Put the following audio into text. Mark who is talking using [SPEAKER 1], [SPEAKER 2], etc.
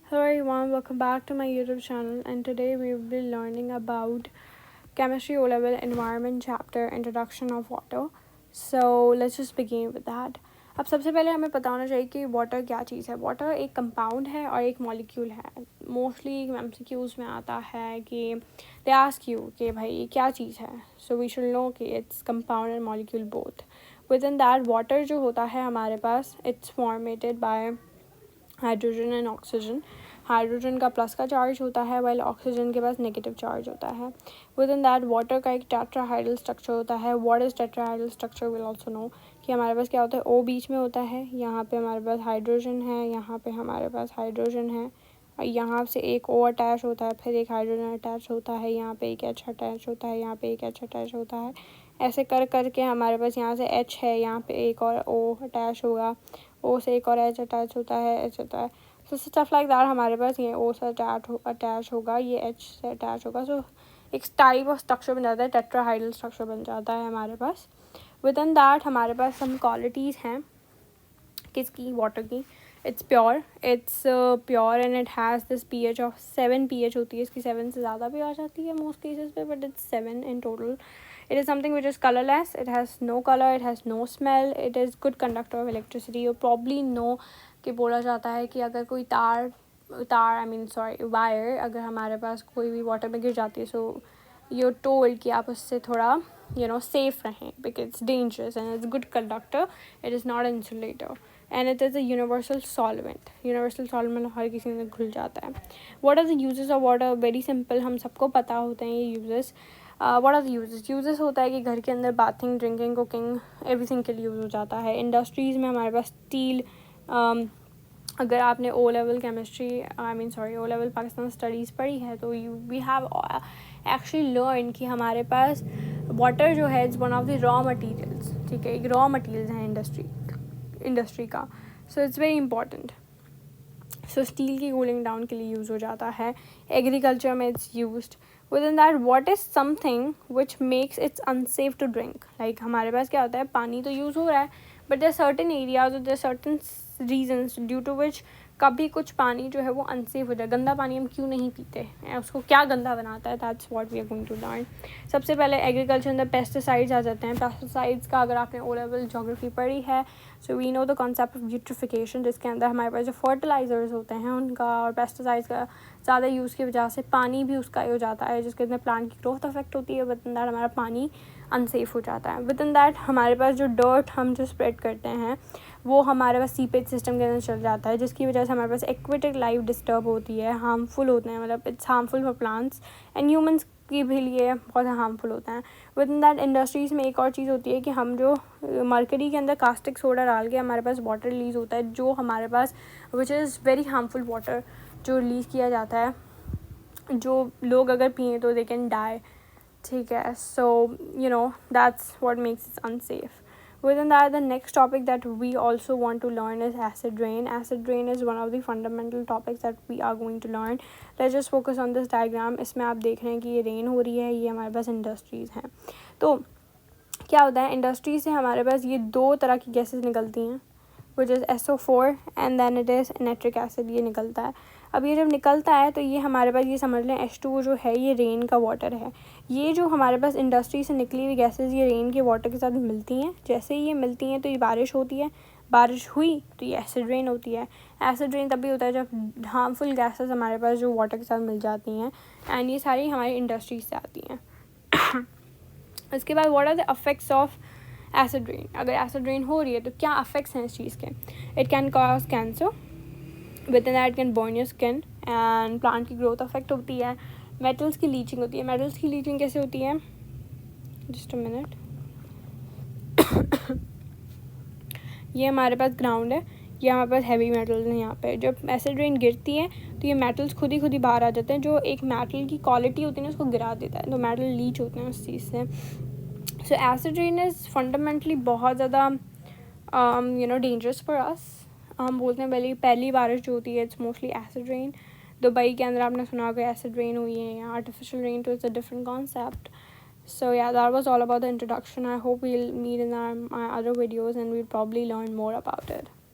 [SPEAKER 1] Hello everyone, welcome back to my YouTube channel, and today we will be learning about Chemistry O-Level Environment Chapter Introduction of Water. So let's just begin with that. अब सबसे पहले हमें पता होना चाहिए कि water क्या चीज़ है. वाटर एक कंपाउंड है और एक मॉलिक्यूल है. मोस्टली MCQs में आता है कि दे आस्क यू कि भाई ये क्या चीज़ है. सो वी शुड नो कि it's compound and molecule both. Within that water जो होता है हमारे पास, it's formatted by hydrogen and oxygen. Hydrogen का प्लस का चार्ज होता है वाइल ऑक्सीजन के पास नेगेटिव चार्ज होता है. विद इन दैट वाटर का एक टेट्राहाइड्रल स्ट्रक्चर होता है. What is tetrahedral structure will also know कि हमारे पास क्या होता है. ओ बीच में होता है, यहाँ पे हमारे पास हाइड्रोजन है, यहाँ पे हमारे पास हाइड्रोजन है, और यहाँ से एक ओ अटैच होता है, फिर एक हाइड्रोजन अटैच होता है, यहाँ पे एक एच अटैच होता है, यहाँ पे एक एच अटैच होता है. ऐसे कर करके हमारे पास यहाँ से एच है, यहाँ पे एक और ओ अटैच होगा, ओ से एक और एच अटैच होता है, एच होता है. सो स्टफ लाइक दैट हमारे पास ये ओ से अटैच होगा, ये एच से अटैच होगा. सो एक टाइप ऑफ स्ट्रक्चर बन जाता है, टेट्राहाइड्रल स्ट्रक्चर बन जाता है हमारे पास. विद इन दैट हमारे पास सम क्वालिटीज़ हैं किसकी, वाटर की. It's pure and it has this pH of 7 pH होती है इसकी. 7 से ज़्यादा भी आ जाती है मोस्ट केसेस पे, but it's 7 in total. It is something which is colorless, it has no color, it has no smell, it is good conductor of electricity. You probably know कि बोला जाता है कि अगर कोई तार वायर अगर हमारे पास कोई भी वाटर में गिर जाती है, सो you're told कि आप उससे थोड़ा safe रहें, because it's dangerous and it's a good conductor. It is not an insulator and it is a universal solvent. Universal solvent हर किसी में घुल जाता है. What are the uses of water? Very simple, हम सबको पता होते हैं ये uses. What are the uses? Uses होता है कि घर के अंदर बाथिंग, ड्रिंकिंग, कुकिंग, एवरीथिंग के लिए यूज़ हो जाता है. इंडस्ट्रीज़ में हमारे पास स्टील, अगर आपने O level O level Pakistan studies पढ़ी है तो वी हैव एक्चुअली लर्न कि हमारे पास वाटर जो है it's one of the raw materials. ठीक है, एक रॉ मटेरियल्स हैं इंडस्ट्री का. So it's very important. So steel की कूलिंग डाउन के लिए यूज़ हो जाता है. एग्रीकल्चर में it's used. Within that, what is something which makes it unsafe to drink? Like हमारे पास क्या होता है, पानी तो यूज़ हो रहा है, but there are certain areas or there are certain reasons due to which कभी कुछ पानी जो है वो अनसेफ हो जाए. गंदा पानी हम क्यों नहीं पीते, उसको क्या गंदा बनाता है, that's what we are going to learn. सबसे पहले एग्रीकल्चर अंदर पेस्टिसाइड्स आ जाते हैं. पेस्टिसाइड्स का अगर आपने ओ लेवल जोग्राफी पढ़ी है, so we know the concept of eutrophication, जिसके अंदर हमारे पास जो फर्टिलाइजर्स होते हैं उनका और पेस्टिसाइड्स का ज़्यादा यूज़ की वजह से पानी भी उसका हो जाता है, जिसके अंदर प्लांट की ग्रोथ अफेक्ट होती है. विद इन दैट हमारा पानी अनसेफ हो जाता है. विद इन दैट हमारे पास जो डर्ट हम जो स्प्रेड करते हैं वो हमारे पास सीपेज सिस्टम के अंदर चल जाता है, जिसकी वजह से हमारे पास एक्वेटिक लाइफ डिस्टर्ब होती है, हार्मफुल होते हैं. मतलब it's harmful for plants and humans की भी लिए बहुत हार्मफुल होते हैं. विद इन दैट इंडस्ट्रीज़ में एक और चीज़ होती है कि हम जो मर्करी के अंदर कास्टिक सोडा डाल के हमारे पास वाटर रिलीज़ होता है, जो हमारे पास which is very harmful water जो रिलीज़ किया जाता है, जो लोग अगर पिए तो दे कैन डाई. ठीक है, so that's what makes it unsafe. Within that, the next topic that we also want to learn is acid rain. Acid rain is one of the fundamental topics that we are going to learn. Let's just focus on this diagram. इसमें आप देख रहे हैं कि ये rain हो रही है, ये हमारे पास इंडस्ट्रीज़ हैं. तो क्या होता है, इंडस्ट्री से हमारे पास ये दो तरह की गैसेस निकलती हैं, which is SO4 and then it is nitric acid. ये निकलता है. अब ये जब निकलता है तो ये हमारे पास, ये समझ लें H2O जो है ये रेन का वाटर है. ये जो हमारे पास इंडस्ट्री से निकली हुई गैसेस ये रेन के वाटर के साथ मिलती हैं. जैसे ही ये मिलती हैं तो ये बारिश होती है. बारिश हुई तो ये एसिड रेन होती है. एसिड रेन तभी होता है जब हार्मफुल गैसेस हमारे पास जो वाटर के साथ मिल जाती हैं, एंड ये सारी हमारी इंडस्ट्री से आती हैं. इसके बाद what are the effects of acid rain. अगर एसिड रेन हो रही है तो क्या अफेक्ट्स हैं इस चीज़ के. It can cause cancer. With in that can burn your skin and plant की ग्रोथ अफेक्ट होती है. मेटल्स की लीचिंग होती है. मेटल्स की लीचिंग कैसे होती है, जस्ट अ मिनट. ये हमारे पास ग्राउंड है, ये हमारे पास हैवी मेटल्स हैं. यहाँ पे जब एसिड रेन गिरती है तो ये मेटल्स खुद ही बाहर आ जाते हैं. जो एक मेटल की क्वालिटी होती है ना उसको गिरा देता है, तो मेटल लीच होते हैं उस चीज़ से. सो एसिड रेन इज़ फंडामेंटली बहुत ज़्यादा डेंजरस फॉर अस. हम बोलते हैं पहली बारिश जो होती है it's mostly acid rain. Dubai के अंदर आपने सुना होगा एसिड रेन हुई है, या आर्टिफिशियल रेन, तो it's a different concept. So yeah, that was all about the introduction. I hope we'll meet in our other videos and we'll probably learn more about it.